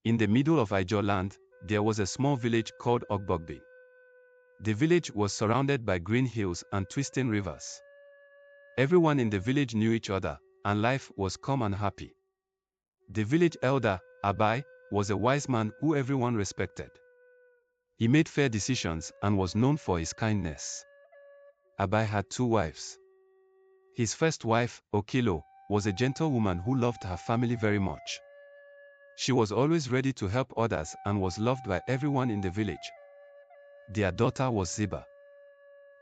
In the middle of Niger land, there was a small village called Ogbogbene. The village was surrounded by green hills and twisting rivers. Everyone in the village knew each other, and life was calm and happy. The village elder, Amare, was a wise man who everyone respected. He made fair decisions and was known for his kindness. Amare had 2 wives. His first wife, Ogbogbene, was a gentle woman who loved her family very much. She was always ready to help others and was loved by everyone in the village. Their daughter was Ziba.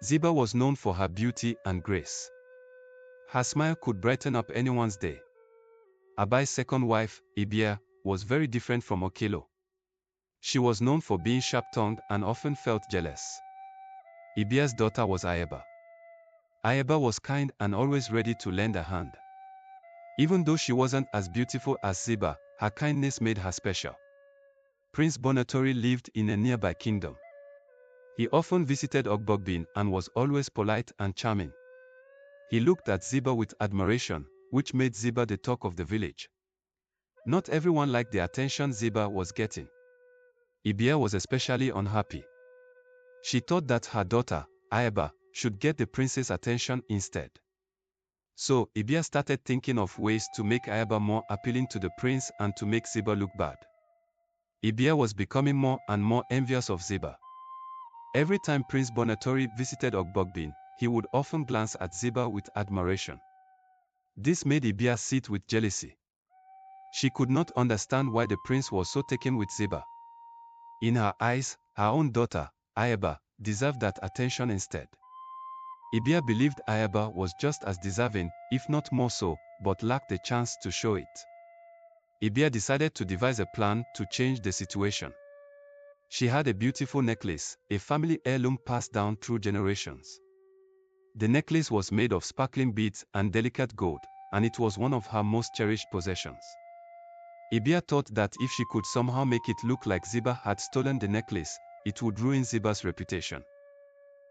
Ziba was known for her beauty and grace. Her smile could brighten up anyone's day. Amare's second wife, Ibia, was very different from Ogbogbene. She was known for being sharp-tongued and often felt jealous. Ibia's daughter was Ayaba. Ayaba was kind and always ready to lend a hand. Even though she wasn't as beautiful as Ziba, her kindness made her special. Prince Bonatori lived in a nearby kingdom. He often visited Ogbogbene and was always polite and charming. He looked at Ziba with admiration, which made Ziba the talk of the village. Not everyone liked the attention Ziba was getting. Ibia was especially unhappy. She thought that her daughter, Ayaba, should get the prince's attention instead. So, Ibia started thinking of ways to make Ayaba more appealing to the prince and to make Ziba look bad. Ibia was becoming more and more envious of Ziba. Every time Prince Bonatori visited Ogbogbene, he would often glance at Ziba with admiration. This made Ibia sit with jealousy. She could not understand why the prince was so taken with Ziba. In her eyes, her own daughter, Ayaba, deserved that attention instead. Ibia believed Ayaba was just as deserving, if not more so, but lacked the chance to show it. Ibia decided to devise a plan to change the situation. She had a beautiful necklace, a family heirloom passed down through generations. The necklace was made of sparkling beads and delicate gold, and it was one of her most cherished possessions. Ibia thought that if she could somehow make it look like Ziba had stolen the necklace, it would ruin Ziba's reputation.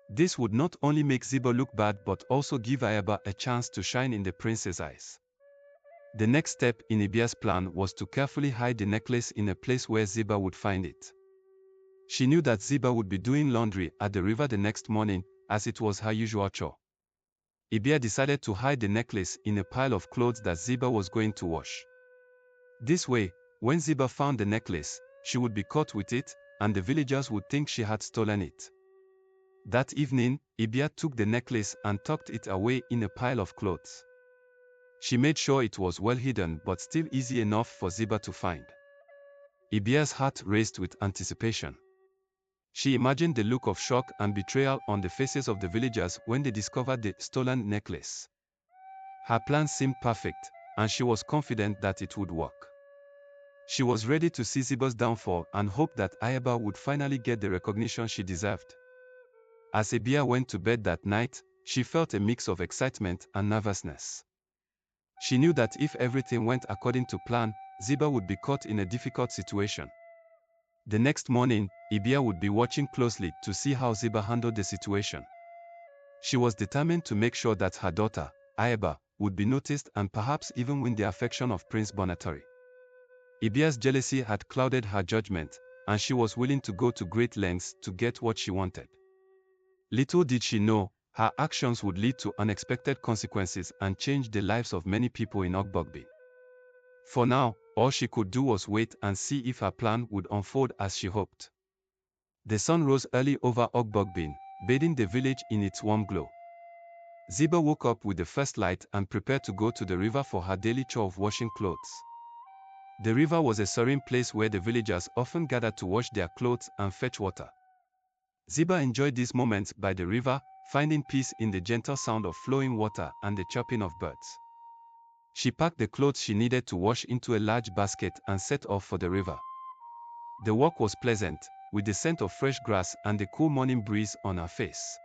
This would not only make Ziba look bad but also give Ayaba a chance to shine in the prince's eyes. The next step in Ibia's plan was to carefully hide the necklace in a place where Ziba would find it. She knew that Ziba would be doing laundry at the river the next morning, as it was her usual chore. Ibia decided to hide the necklace in a pile of clothes that Ziba was going to wash. This way, when Ziba found the necklace, she would be caught with it, and the villagers would think she had stolen it. That evening, Ibia took the necklace and tucked it away in a pile of clothes. She made sure it was well hidden but still easy enough for Ziba to find. Ibia's heart raced with anticipation. She imagined the look of shock and betrayal on the faces of the villagers when they discovered the stolen necklace. Her plan seemed perfect, and she was confident that it would work. She was ready to see Ziba's downfall and hoped that Ayaba would finally get the recognition she deserved. As Ibia went to bed that night, she felt a mix of excitement and nervousness. She knew that if everything went according to plan, Ziba would be caught in a difficult situation. The next morning, Ibia would be watching closely to see how Ziba handled the situation. She was determined to make sure that her daughter, Ayaba, would be noticed and perhaps even win the affection of Prince Bonatori. Ibia's jealousy had clouded her judgment, and she was willing to go to great lengths to get what she wanted. Little did she know, her actions would lead to unexpected consequences and change the lives of many people in Ogbogbene. For now, all she could do was wait and see if her plan would unfold as she hoped. The sun rose early over Ogbogbene, bathing the village in its warm glow. Ziba woke up with the first light and prepared to go to the river for her daily chore of washing clothes. The river was a serene place where the villagers often gathered to wash their clothes and fetch water. Ziba enjoyed these moments by the river, finding peace in the gentle sound of flowing water and the chirping of birds. She packed the clothes she needed to wash into a large basket and set off for the river. The walk was pleasant, with the scent of fresh grass and the cool morning breeze on her face.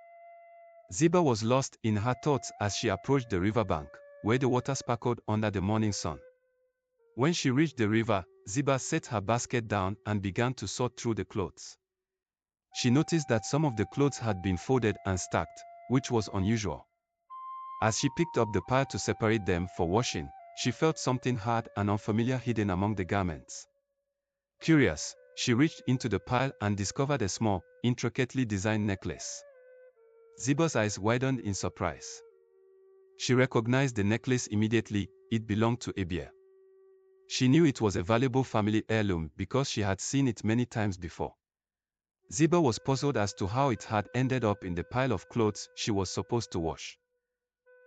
Ziba was lost in her thoughts as she approached the riverbank, where the water sparkled under the morning sun. When she reached the river, Ziba set her basket down and began to sort through the clothes. She noticed that some of the clothes had been folded and stacked, which was unusual. As she picked up the pile to separate them for washing, she felt something hard and unfamiliar hidden among the garments. Curious, she reached into the pile and discovered a small, intricately designed necklace. Ziba's eyes widened in surprise. She recognized the necklace immediately. It belonged to Abia. She knew it was a valuable family heirloom because she had seen it many times before. Ziba was puzzled as to how it had ended up in the pile of clothes she was supposed to wash.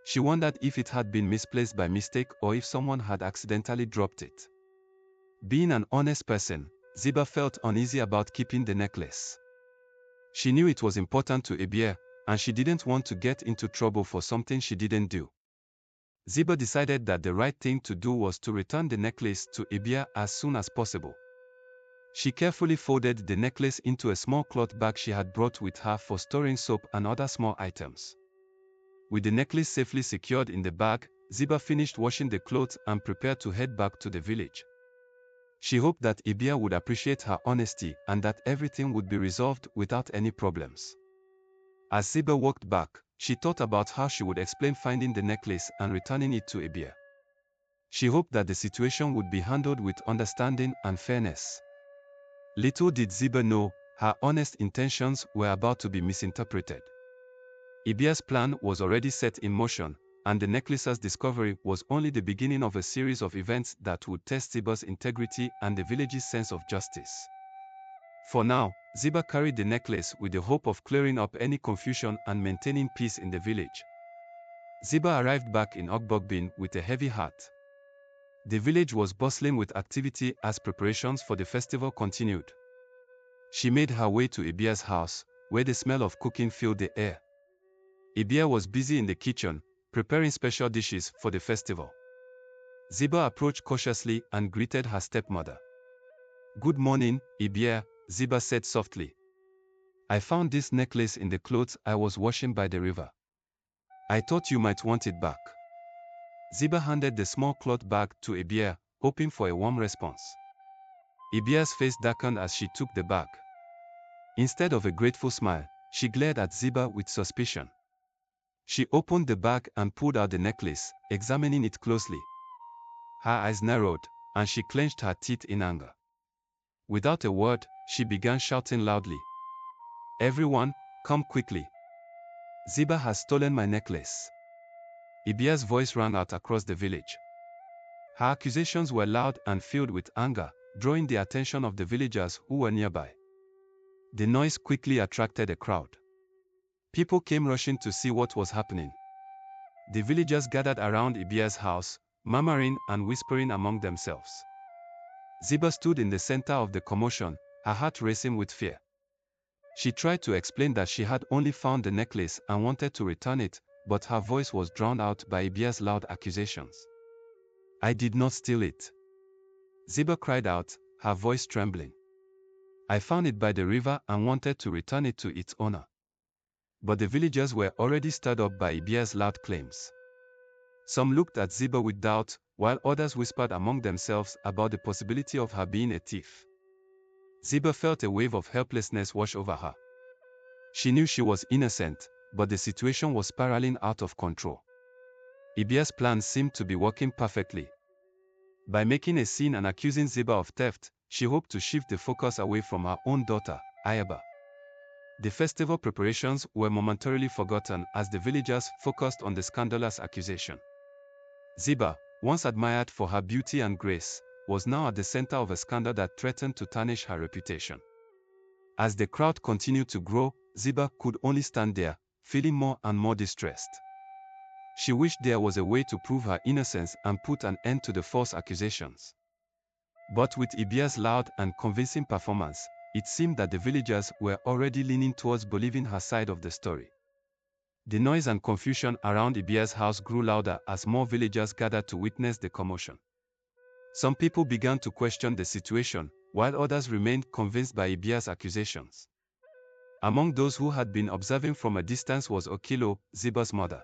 She wondered if it had been misplaced by mistake or if someone had accidentally dropped it. Being an honest person, Ziba felt uneasy about keeping the necklace. She knew it was important to Abia, and she didn't want to get into trouble for something she didn't do. Ziba decided that the right thing to do was to return the necklace to Abia as soon as possible. She carefully folded the necklace into a small cloth bag she had brought with her for storing soap and other small items. With the necklace safely secured in the bag, Ziba finished washing the clothes and prepared to head back to the village. She hoped that Abia would appreciate her honesty and that everything would be resolved without any problems. As Ziba walked back, she thought about how she would explain finding the necklace and returning it to Abia. She hoped that the situation would be handled with understanding and fairness. Little did Ziba know, her honest intentions were about to be misinterpreted. Abia's plan was already set in motion, and the necklace's discovery was only the beginning of a series of events that would test Ziba's integrity and the village's sense of justice. For now, Ziba carried the necklace with the hope of clearing up any confusion and maintaining peace in the village. Ziba arrived back in Ogbogbene with a heavy heart. The village was bustling with activity as preparations for the festival continued. She made her way to Abia's house, where the smell of cooking filled the air. Abia was busy in the kitchen, preparing special dishes for the festival. Ziba approached cautiously and greeted her stepmother. "Good morning, Abia," Ziba said softly. "I found this necklace in the clothes I was washing by the river. I thought you might want it back." Ziba handed the small cloth bag to Abia, hoping for a warm response. Abia's face darkened as she took the bag. Instead of a grateful smile, she glared at Ziba with suspicion. She opened the bag and pulled out the necklace, examining it closely. Her eyes narrowed, and she clenched her teeth in anger. Without a word, she began shouting loudly. "Everyone, come quickly. Ziba has stolen my necklace." Abia's voice rang out across the village. Her accusations were loud and filled with anger, drawing the attention of the villagers who were nearby. The noise quickly attracted a crowd. People came rushing to see what was happening. The villagers gathered around Abia's house, murmuring and whispering among themselves. Ziba stood in the center of the commotion, her heart racing with fear. She tried to explain that she had only found the necklace and wanted to return it, but her voice was drowned out by Abia's loud accusations. "I did not steal it," Ziba cried out, her voice trembling. "I found it by the river and wanted to return it to its owner." But the villagers were already stirred up by Abia's loud claims. Some looked at Ziba with doubt, while others whispered among themselves about the possibility of her being a thief. Ziba felt a wave of helplessness wash over her. She knew she was innocent, but the situation was spiraling out of control. Abia's plan seemed to be working perfectly. By making a scene and accusing Ziba of theft, she hoped to shift the focus away from her own daughter, Ayaba. The festival preparations were momentarily forgotten as the villagers focused on the scandalous accusation. Ziba, once admired for her beauty and grace, was now at the center of a scandal that threatened to tarnish her reputation. As the crowd continued to grow, Ziba could only stand there, feeling more and more distressed. She wished there was a way to prove her innocence and put an end to the false accusations. But with Abia's loud and convincing performance, it seemed that the villagers were already leaning towards believing her side of the story. The noise and confusion around Abia's house grew louder as more villagers gathered to witness the commotion. Some people began to question the situation, while others remained convinced by Abia's accusations. Among those who had been observing from a distance was Okilo, Ziba's mother.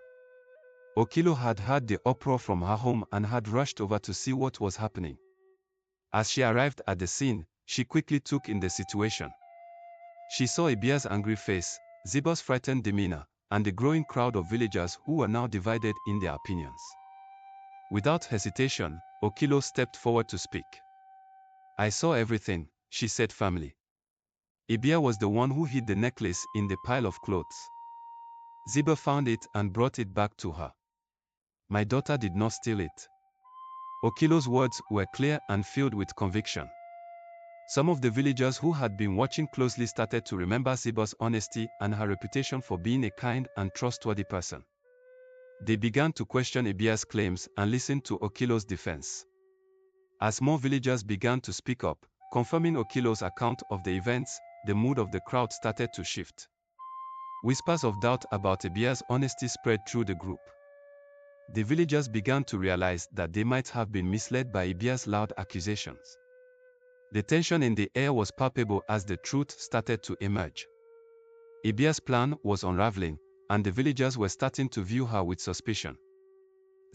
Okilo had heard the uproar from her home and had rushed over to see what was happening. As she arrived at the scene, she quickly took in the situation. She saw Abia's angry face, Ziba's frightened demeanor, and the growing crowd of villagers who were now divided in their opinions. Without hesitation, Okilo stepped forward to speak. "I saw everything," she said firmly. Ibia was the one who hid the necklace in the pile of clothes. Ziba found it and brought it back to her. My daughter did not steal it. Okilo's words were clear and filled with conviction. Some of the villagers who had been watching closely started to remember Ziba's honesty and her reputation for being a kind and trustworthy person. They began to question Ibia's claims and listen to Okilo's defense. As more villagers began to speak up, confirming Okilo's account of the events, the mood of the crowd started to shift. Whispers of doubt about Ibia's honesty spread through the group. The villagers began to realize that they might have been misled by Ibia's loud accusations. The tension in the air was palpable as the truth started to emerge. Ibia's plan was unraveling, and the villagers were starting to view her with suspicion.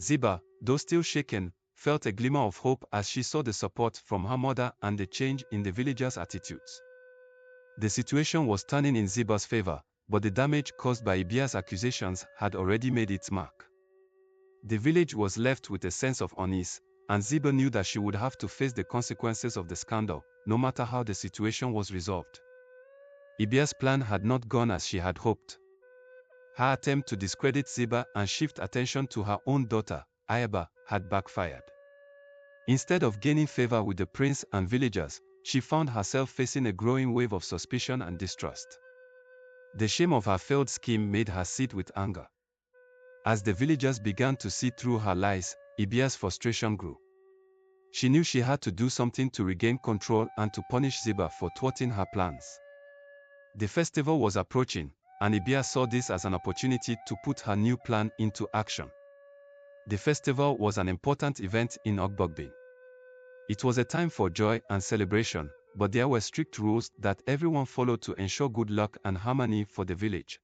Ziba, though still shaken, felt a glimmer of hope as she saw the support from her mother and the change in the villagers' attitudes. The situation was turning in Ziba's favor, but the damage caused by Ibia's accusations had already made its mark. The village was left with a sense of unease, and Ziba knew that she would have to face the consequences of the scandal, no matter how the situation was resolved. Ibia's plan had not gone as she had hoped. Her attempt to discredit Ziba and shift attention to her own daughter, Ayaba, had backfired. Instead of gaining favor with the prince and villagers, she found herself facing a growing wave of suspicion and distrust. The shame of her failed scheme made her seethe with anger. As the villagers began to see through her lies, Ibia's frustration grew. She knew she had to do something to regain control and to punish Ziba for thwarting her plans. The festival was approaching, and Ibia saw this as an opportunity to put her new plan into action. The festival was an important event in Ogbogbene. It was a time for joy and celebration, but there were strict rules that everyone followed to ensure good luck and harmony for the village.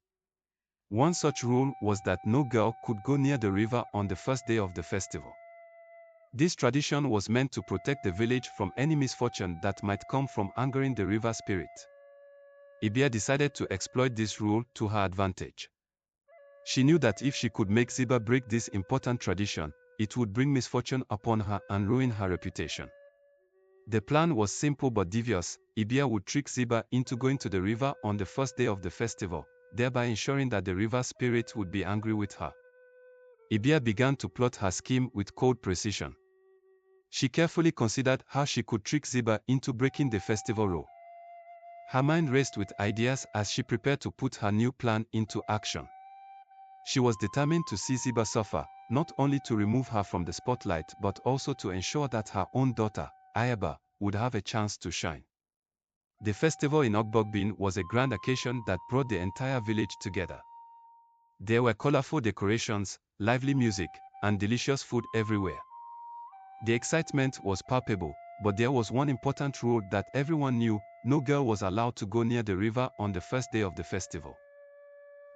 One such rule was that no girl could go near the river on the first day of the festival. This tradition was meant to protect the village from any misfortune that might come from angering the river spirit. Ibia decided to exploit this rule to her advantage. She knew that if she could make Ziba break this important tradition, it would bring misfortune upon her and ruin her reputation. The plan was simple but devious. Ibia would trick Ziba into going to the river on the first day of the festival, thereby ensuring that the river spirit would be angry with her. Ibia began to plot her scheme with cold precision. She carefully considered how she could trick Ziba into breaking the festival rule. Her mind raced with ideas as she prepared to put her new plan into action. She was determined to see Ziba suffer, not only to remove her from the spotlight but also to ensure that her own daughter, Ayaba, would have a chance to shine. The festival in Ogbogbene was a grand occasion that brought the entire village together. There were colorful decorations, lively music, and delicious food everywhere. The excitement was palpable, but there was one important rule that everyone knew: no girl was allowed to go near the river on the first day of the festival.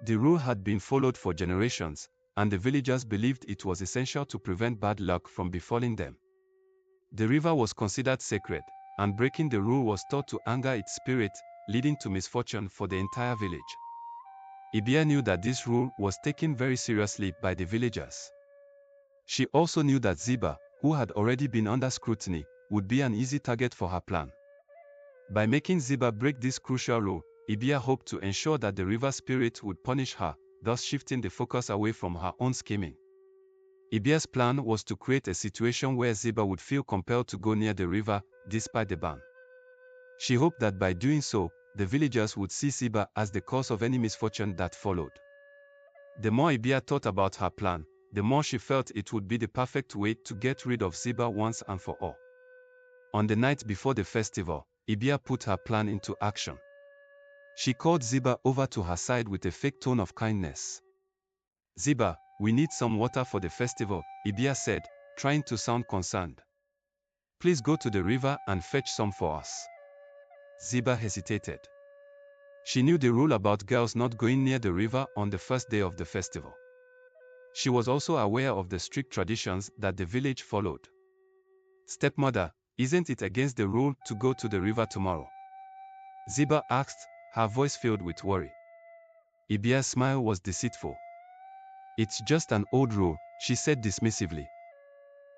The rule had been followed for generations, and the villagers believed it was essential to prevent bad luck from befalling them. The river was considered sacred, and breaking the rule was thought to anger its spirit, leading to misfortune for the entire village. Ibia knew that this rule was taken very seriously by the villagers. She also knew that Ziba, who had already been under scrutiny, would be an easy target for her plan. By making Ziba break this crucial rule, Ibia hoped to ensure that the river spirit would punish her, thus shifting the focus away from her own scheming. Ibia's plan was to create a situation where Ziba would feel compelled to go near the river, despite the ban. She hoped that by doing so, the villagers would see Ziba as the cause of any misfortune that followed. The more Ibia thought about her plan, the more she felt it would be the perfect way to get rid of Ziba once and for all. On the night before the festival, Ibia put her plan into action. She called Ziba over to her side with a fake tone of kindness. "Ziba, we need some water for the festival," Ibia said, trying to sound concerned. "Please go to the river and fetch some for us." Ziba hesitated. She knew the rule about girls not going near the river on the first day of the festival. She was also aware of the strict traditions that the village followed. "Stepmother, isn't it against the rule to go to the river tomorrow?" Ziba asked, her voice filled with worry. Ibia's smile was deceitful. "It's just an old rule," she said dismissively.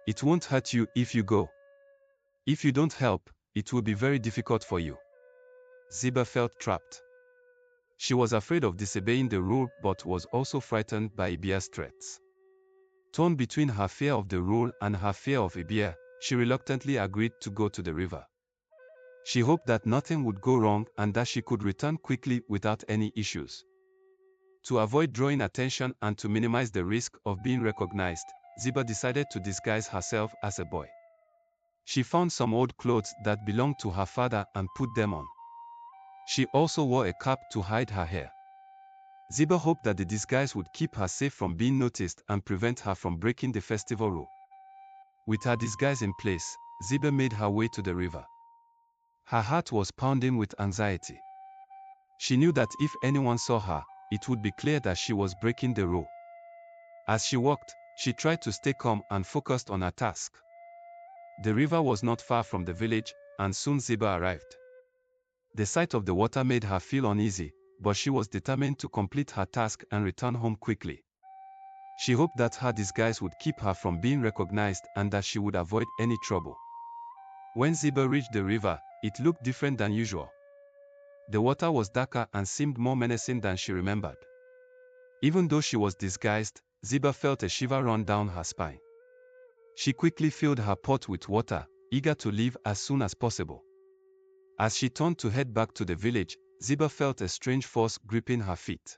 "It won't hurt you if you go. If you don't help, it will be very difficult for you. Ziba felt trapped. She was afraid of disobeying the rule but was also frightened by Ibia's threats. Torn between her fear of the rule and her fear of Ibia, she reluctantly agreed to go to the river. She hoped that nothing would go wrong and that she could return quickly without any issues. To avoid drawing attention and to minimize the risk of being recognized, Ziba decided to disguise herself as a boy. She found some old clothes that belonged to her father and put them on. She also wore a cap to hide her hair. Ziba hoped that the disguise would keep her safe from being noticed and prevent her from breaking the festival rule. With her disguise in place, Ziba made her way to the river. Her heart was pounding with anxiety. She knew that if anyone saw her, it would be clear that she was breaking the rule. As she walked, she tried to stay calm and focused on her task. The river was not far from the village, and soon Ziba arrived. The sight of the water made her feel uneasy, but she was determined to complete her task and return home quickly. She hoped that her disguise would keep her from being recognized and that she would avoid any trouble. When Ziba reached the river, it looked different than usual. The water was darker and seemed more menacing than she remembered. Even though she was disguised, Ziba felt a shiver run down her spine. She quickly filled her pot with water, eager to leave as soon as possible. As she turned to head back to the village, Ziba felt a strange force gripping her feet.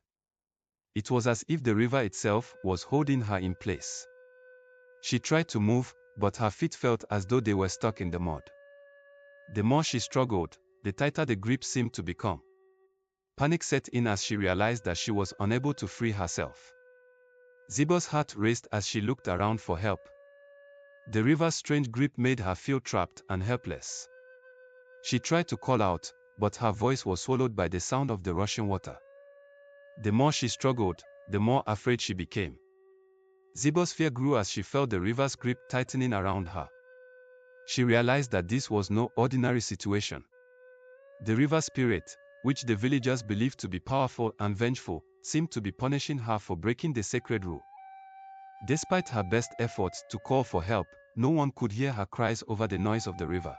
It was as if the river itself was holding her in place. She tried to move, but her feet felt as though they were stuck in the mud. The more she struggled, the tighter the grip seemed to become. Panic set in as she realized that she was unable to free herself. Ziba's heart raced as she looked around for help. The river's strange grip made her feel trapped and helpless. She tried to call out, but her voice was swallowed by the sound of the rushing water. The more she struggled, the more afraid she became. Ziba's fear grew as she felt the river's grip tightening around her. She realized that this was no ordinary situation. The river spirit, which the villagers believed to be powerful and vengeful, seemed to be punishing her for breaking the sacred rule. Despite her best efforts to call for help, no one could hear her cries over the noise of the river.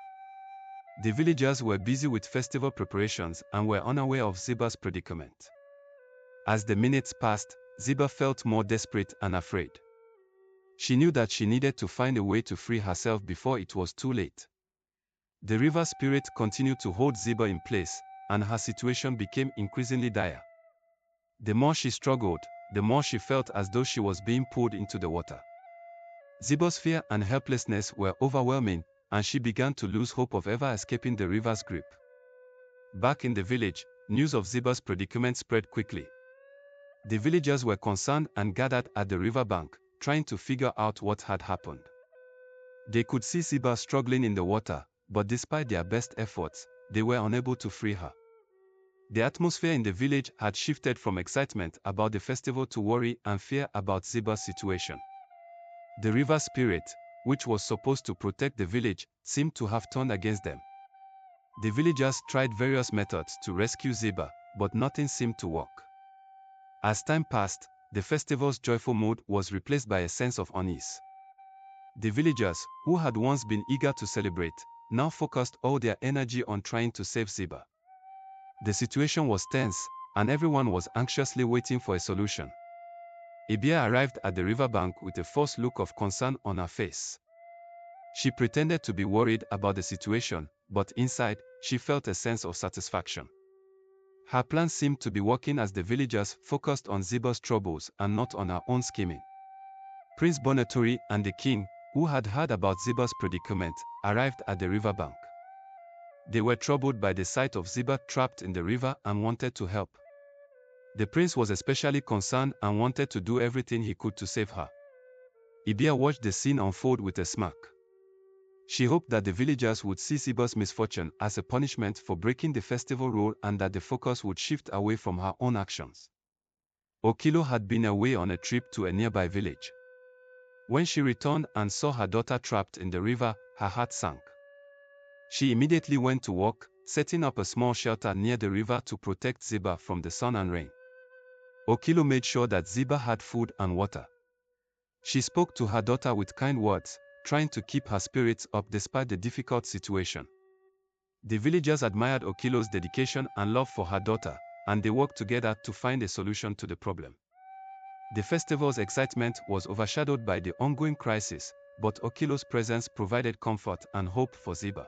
The villagers were busy with festival preparations and were unaware of Ziba's predicament. As the minutes passed, Ziba felt more desperate and afraid. She knew that she needed to find a way to free herself before it was too late. The river spirit continued to hold Ziba in place, and her situation became increasingly dire. The more she struggled, the more she felt as though she was being pulled into the water. Ziba's fear and helplessness were overwhelming, and she began to lose hope of ever escaping the river's grip. Back in the village, news of Ziba's predicament spread quickly. The villagers were concerned and gathered at the riverbank, trying to figure out what had happened. They could see Ziba struggling in the water, but despite their best efforts, they were unable to free her. The atmosphere in the village had shifted from excitement about the festival to worry and fear about Ziba's situation. The river spirit, which was supposed to protect the village, seemed to have turned against them. The villagers tried various methods to rescue Ziba, but nothing seemed to work. As time passed, the festival's joyful mood was replaced by a sense of unease. The villagers, who had once been eager to celebrate, now focused all their energy on trying to save Ziba. The situation was tense, and everyone was anxiously waiting for a solution. Ibia arrived at the riverbank with a forced look of concern on her face. She pretended to be worried about the situation, but inside, she felt a sense of satisfaction. Her plan seemed to be working as the villagers focused on Ziba's troubles and not on her own scheming. Prince Bonatori and the king, who had heard about Ziba's predicament, arrived at the riverbank. They were troubled by the sight of Ziba trapped in the river and wanted to help. The prince was especially concerned and wanted to do everything he could to save her. Ibia watched the scene unfold with a smirk. She hoped that the villagers would see Ziba's misfortune as a punishment for breaking the festival rule and that the focus would shift away from her own actions. Okilo had been away on a trip to a nearby village. When she returned and saw her daughter trapped in the river, her heart sank. She immediately went to work, setting up a small shelter near the river to protect Ziba from the sun and rain. Okilo made sure that Ziba had food and water. She spoke to her daughter with kind words, trying to keep her spirits up despite the difficult situation. The villagers admired Okilo's dedication and love for her daughter, and they worked together to find a solution to the problem. The festival's excitement was overshadowed by the ongoing crisis, but Okilo's presence provided comfort and hope for Ziba.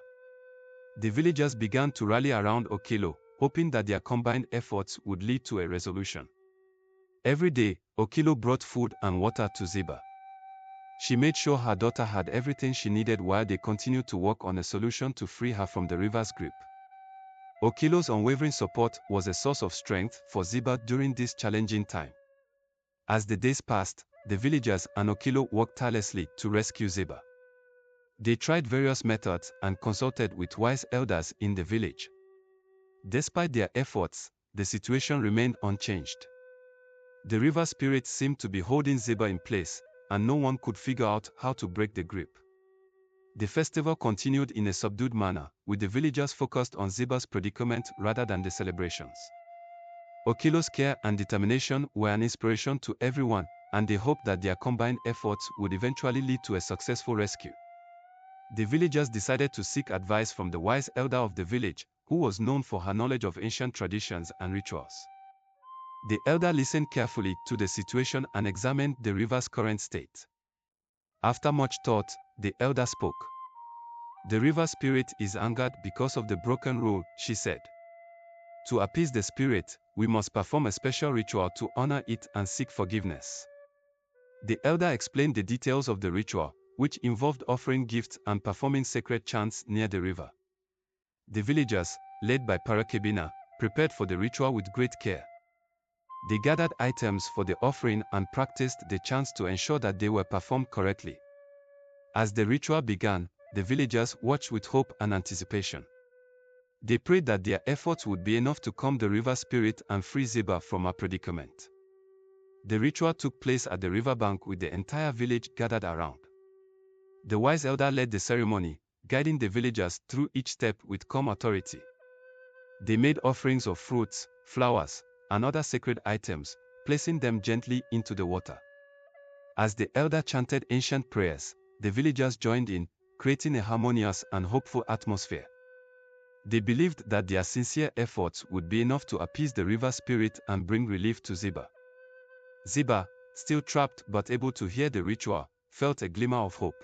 The villagers began to rally around Okilo, hoping that their combined efforts would lead to a resolution. Every day, Okilo brought food and water to Ziba. She made sure her daughter had everything she needed while they continued to work on a solution to free her from the river's grip. Okilo's unwavering support was a source of strength for Ziba during this challenging time. As the days passed, the villagers and Okilo worked tirelessly to rescue Ziba. They tried various methods and consulted with wise elders in the village. Despite their efforts, the situation remained unchanged. The river spirit seemed to be holding Ziba in place, and no one could figure out how to break the grip. The festival continued in a subdued manner, with the villagers focused on Ziba's predicament rather than the celebrations. Okilo's care and determination were an inspiration to everyone, and they hoped that their combined efforts would eventually lead to a successful rescue. The villagers decided to seek advice from the wise elder of the village, who was known for her knowledge of ancient traditions and rituals. The elder listened carefully to the situation and examined the river's current state. After much thought, the elder spoke. "The river spirit is angered because of the broken rule," she said. "To appease the spirit, we must perform a special ritual to honor it and seek forgiveness." The elder explained the details of the ritual, which involved offering gifts and performing sacred chants near the river. The villagers, led by Parakebina, prepared for the ritual with great care. They gathered items for the offering and practiced the chants to ensure that they were performed correctly. As the ritual began, the villagers watched with hope and anticipation. They prayed that their efforts would be enough to calm the river spirit and free Ziba from her predicament. The ritual took place at the riverbank with the entire village gathered around. The wise elder led the ceremony, guiding the villagers through each step with calm authority. They made offerings of fruits, flowers, and other sacred items, placing them gently into the water. As the elder chanted ancient prayers, the villagers joined in, creating a harmonious and hopeful atmosphere. They believed that their sincere efforts would be enough to appease the river spirit and bring relief to Ziba. Ziba, still trapped but able to hear the ritual, felt a glimmer of hope.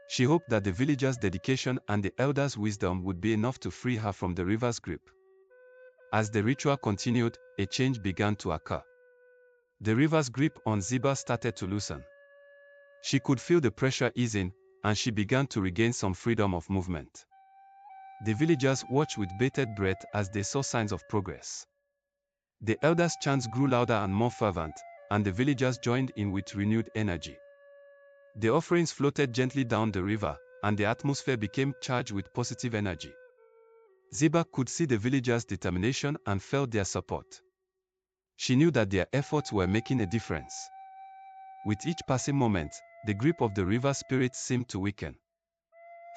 She hoped that the villagers' dedication and the elders' wisdom would be enough to free her from the river's grip. As the ritual continued, a change began to occur. The river's grip on Ziba started to loosen. She could feel the pressure easing, and she began to regain some freedom of movement. The villagers watched with bated breath as they saw signs of progress. The elders' chants grew louder and more fervent, and the villagers joined in with renewed energy. The offerings floated gently down the river, and the atmosphere became charged with positive energy. Ziba could see the villagers' determination and felt their support. She knew that their efforts were making a difference. With each passing moment, the grip of the river spirit seemed to weaken.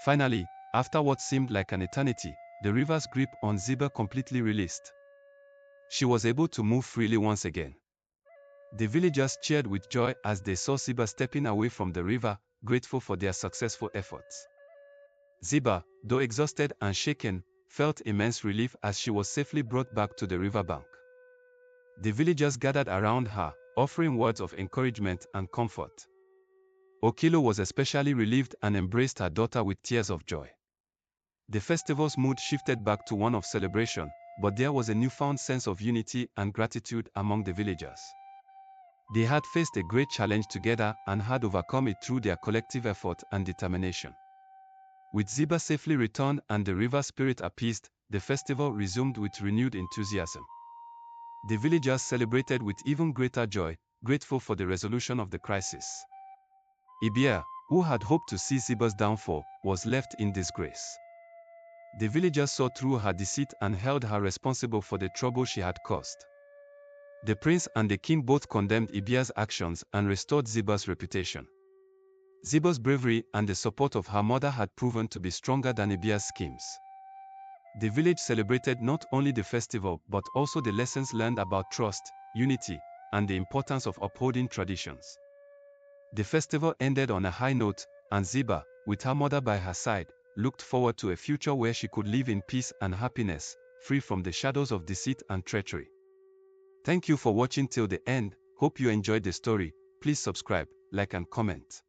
Finally, after what seemed like an eternity, the river's grip on Ziba completely released. She was able to move freely once again. The villagers cheered with joy as they saw Ziba stepping away from the river, grateful for their successful efforts. Ziba, though exhausted and shaken, felt immense relief as she was safely brought back to the riverbank. The villagers gathered around her, offering words of encouragement and comfort. Okilo was especially relieved and embraced her daughter with tears of joy. The festival's mood shifted back to one of celebration, but there was a newfound sense of unity and gratitude among the villagers. They had faced a great challenge together and had overcome it through their collective effort and determination. With Ziba safely returned and the river spirit appeased, the festival resumed with renewed enthusiasm. The villagers celebrated with even greater joy, grateful for the resolution of the crisis. Ibia, who had hoped to see Ziba's downfall, was left in disgrace. The villagers saw through her deceit and held her responsible for the trouble she had caused. The prince and the king both condemned Ibia's actions and restored Ziba's reputation. Ziba's bravery and the support of her mother had proven to be stronger than Ibia's schemes. The village celebrated not only the festival but also the lessons learned about trust, unity, and the importance of upholding traditions. The festival ended on a high note, and Ziba, with her mother by her side, looked forward to a future where she could live in peace and happiness, free from the shadows of deceit and treachery. Thank you for watching till the end. Hope you enjoyed the story. Please subscribe, like and comment.